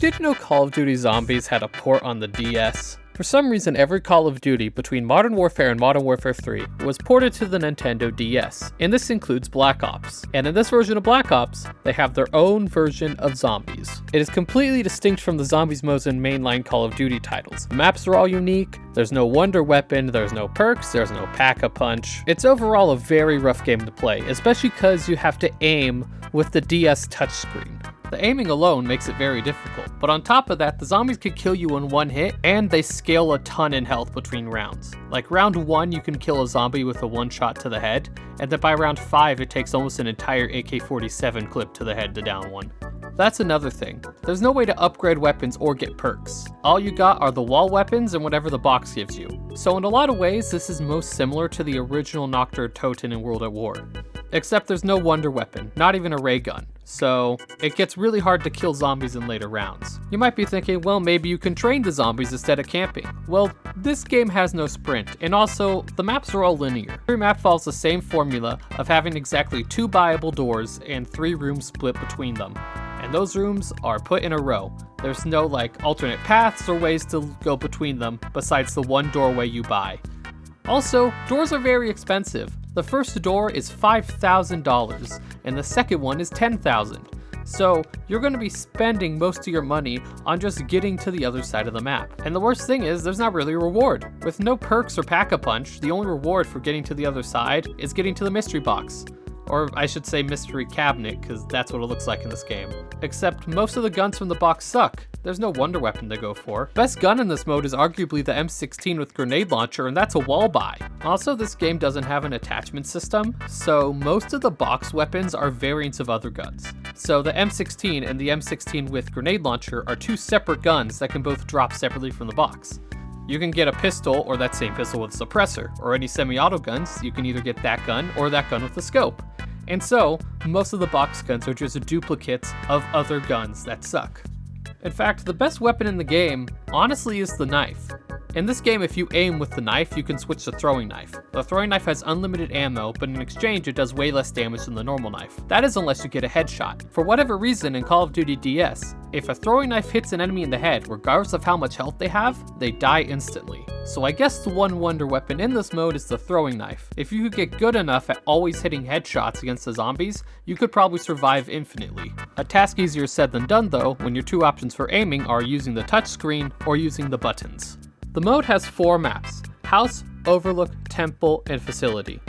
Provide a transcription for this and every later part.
Did you know Call of Duty Zombies had a port on the DS? For some reason, every Call of Duty between Modern Warfare and Modern Warfare 3 was ported to the Nintendo DS, and this includes Black Ops. And in this version of Black Ops, they have their own version of zombies. It is completely distinct from the zombies modes in mainline Call of Duty titles. The maps are all unique, there's no wonder weapon, there's no perks, there's no pack-a-punch. It's overall a very rough game to play, especially because you have to aim with the DS touchscreen. The aiming alone makes it very difficult, but on top of that, the zombies can kill you in one hit, and they scale a ton in health between rounds. Like round 1, you can kill a zombie with a one shot to the head, and then by round 5, it takes almost an entire AK-47 clip to the head to down one. That's another thing. There's no way to upgrade weapons or get perks. All you got are the wall weapons and whatever the box gives you. So in a lot of ways, this is most similar to the original Nocturne Toten in World at War. Except there's no wonder weapon, not even a ray gun. So it gets really hard to kill zombies in later rounds. You might be thinking, well, maybe you can train the zombies instead of camping. Well, this game has no sprint, and also the maps are all linear. Every map follows the same formula of having exactly 2 buyable doors and 3 rooms split between them. And those rooms are put in a row. There's no like alternate paths or ways to go between them besides the one doorway you buy. Also, doors are very expensive. The first door is $5,000 and the second one is $10,000. So you're going to be spending most of your money on just getting to the other side of the map. And the worst thing is there's not really a reward. With no perks or pack-a-punch, the only reward for getting to the other side is getting to the mystery box. Or I should say mystery cabinet, because that's what it looks like in this game. Except most of the guns from the box suck. There's no wonder weapon to go for. Best gun in this mode is arguably the M16 with grenade launcher, and that's a wall buy. Also, this game doesn't have an attachment system, so most of the box weapons are variants of other guns. So the M16 and the M16 with grenade launcher are 2 separate guns that can both drop separately from the box. You can get a pistol or that same pistol with a suppressor, or any semi-auto guns, you can either get that gun or that gun with a scope. And so, most of the box guns are just duplicates of other guns that suck. In fact, the best weapon in the game, honestly, is the knife. In this game, if you aim with the knife, you can switch to throwing knife. The throwing knife has unlimited ammo, but in exchange, it does way less damage than the normal knife. That is unless you get a headshot. For whatever reason, in Call of Duty DS, if a throwing knife hits an enemy in the head, regardless of how much health they have, they die instantly. So I guess the one wonder weapon in this mode is the throwing knife. If you could get good enough at always hitting headshots against the zombies, you could probably survive infinitely. A task easier said than done though, when your 2 options for aiming are using the touchscreen or using the buttons. The mode has 4 maps: House, Overlook, Temple, and Facility.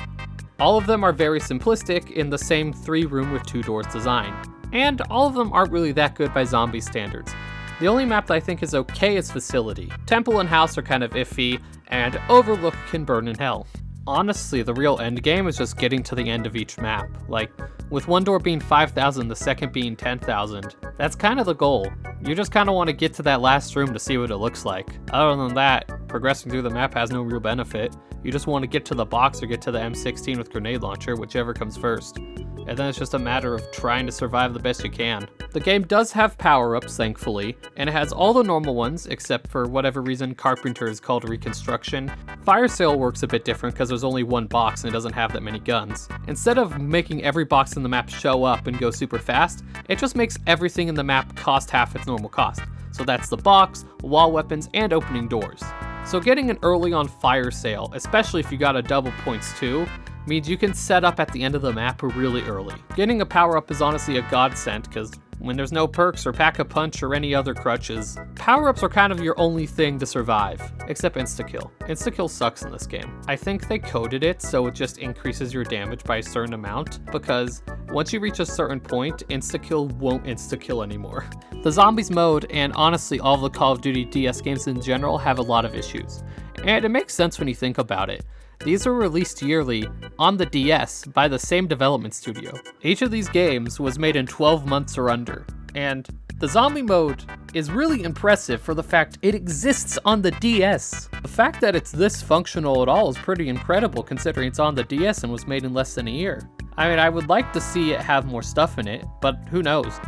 All of them are very simplistic in the same 3-room with 2 doors design. And all of them aren't really that good by zombie standards. The only map that I think is okay is Facility. Temple and House are kind of iffy, and Overlook can burn in hell. Honestly, the real end game is just getting to the end of each map. Like, with one door being 5,000, the second being 10,000. That's kind of the goal. You just kind of want to get to that last room to see what it looks like. Other than that, progressing through the map has no real benefit. You just want to get to the box or get to the M16 with grenade launcher, whichever comes first. And then it's just a matter of trying to survive the best you can. The game does have power-ups, thankfully, and it has all the normal ones, except for whatever reason Carpenter is called Reconstruction. Fire Sale works a bit different because there's only one box and it doesn't have that many guns. Instead of making every box in the map show up and go super fast, it just makes everything in the map cost half its normal cost. So that's the box, wall weapons, and opening doors. So getting an early on Fire Sale, especially if you got a double points too, means you can set up at the end of the map really early. Getting a power-up is honestly a godsend, because when there's no perks or pack-a-punch or any other crutches, power-ups are kind of your only thing to survive, except insta-kill. Insta-kill sucks in this game. I think they coded it so it just increases your damage by a certain amount, because once you reach a certain point, insta-kill won't insta-kill anymore. The Zombies mode, and honestly all the Call of Duty DS games in general, have a lot of issues. And it makes sense when you think about it. These were released yearly on the DS by the same development studio. Each of these games was made in 12 months or under, and the zombie mode is really impressive for the fact it exists on the DS. The fact that it's this functional at all is pretty incredible considering it's on the DS and was made in less than a year. I mean, I would like to see it have more stuff in it, but who knows?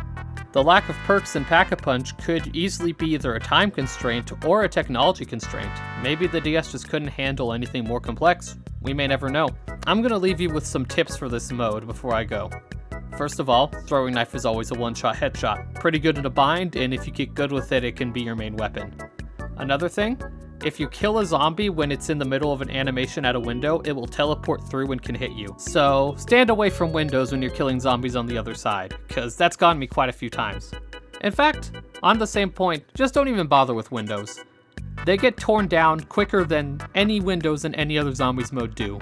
The lack of perks and pack-a-punch could easily be either a time constraint or a technology constraint. Maybe the DS just couldn't handle anything more complex. We may never know. I'm gonna leave you with some tips for this mode before I go. First of all, throwing knife is always a one-shot headshot. Pretty good in a bind, and if you get good with it, it can be your main weapon. Another thing, if you kill a zombie when it's in the middle of an animation at a window, it will teleport through and can hit you. So stand away from windows when you're killing zombies on the other side, because that's gotten me quite a few times. In fact, on the same point, just don't even bother with windows. They get torn down quicker than any windows in any other zombies mode do.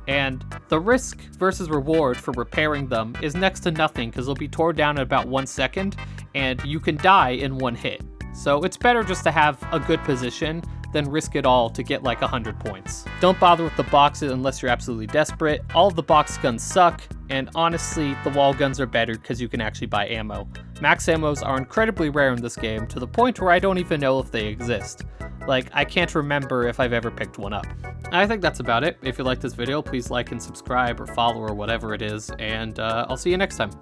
And the risk versus reward for repairing them is next to nothing because they'll be torn down in about 1 second and you can die in one hit. So it's better just to have a good position than risk it all to get like 100 points. Don't bother with the boxes unless you're absolutely desperate. All of the box guns suck, and honestly, the wall guns are better because you can actually buy ammo. Max ammos are incredibly rare in this game to the point where I don't even know if they exist. Like, I can't remember if I've ever picked one up. I think that's about it. If you like this video, please like and subscribe or follow or whatever it is, and I'll see you next time.